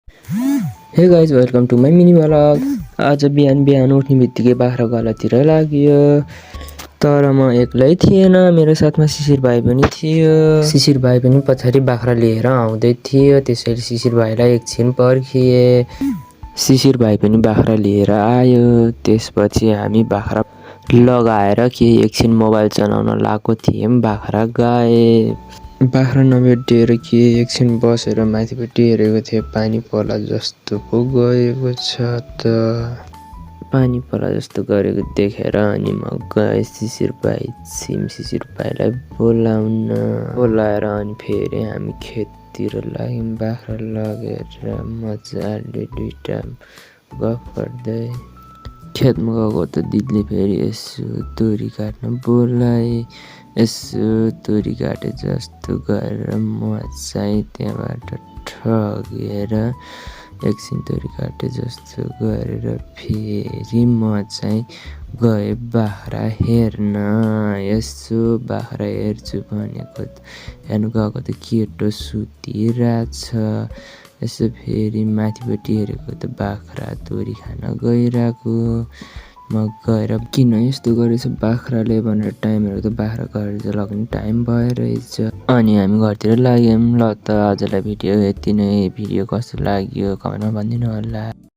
हे guys welcome to my mini vlog. आज बिहान बिहान उठ्ने बित्तिकै बाख्रा गलातिर लाग्यो, तर म एक्लै थिएन, मेरो साथमा शिशिर भाइ पनि थियो। शिशिर भाइ पनि पछाडि बाख्रा लिएर आउँदै थियो, त्यसैले शिशिर भाइलाई एकछिन पर्खिए। शिशिर भाइ पनि बाख्रा लिएर आयो। त्यसपछि हामी बाख्रा लगाएर केही एकछिन मोबाइल चलाउन लागेको थियौँ, बाख्रा गए। बाख्रा नभेटिएर के एकछिन बसेर माथिपट्टि हेरेको थिएँ, पानी पर्ला जस्तो पो गएको छ त। पानी पर्ला जस्तो गरेको देखेर अनि म गएँ शिशिर भाइलाई बोलाएर अनि फेरि हामी खेततिर लाग्यौँ। बाख्रा लगेर मजाले दुइटा गफ गर्दै खेतमा गएको त दिदीले फेरि यसो तोरी काट्न बोलाए। यसो तोरी काटे जस्तो गरेर म चाहिँ त्यहाँबाट ठगेर एकछिन तोरी काटे जस्तो गरेर फेरि म चाहिँ गएँ बाख्रा हेर्न। यसो बाख्रा हेर्छु भनेको हेर्नु गएको त केटो सुतिरहेछ। यसो फेरि माथिपट्टि हेरेको त बाख्रा तोरी खान गइरहेको। म गएर किन यस्तो गरेछ बाख्राले भनेर टाइम हेरेको त बाख्रा घर लग्ने टाइम भइरहेछ। अनि हामी घरतिर लाग्यौँ। ल त आजलाई भिडियो यति नै। भिडियो कस्तो लाग्यो कमेन्टमा भनिदिनु होला।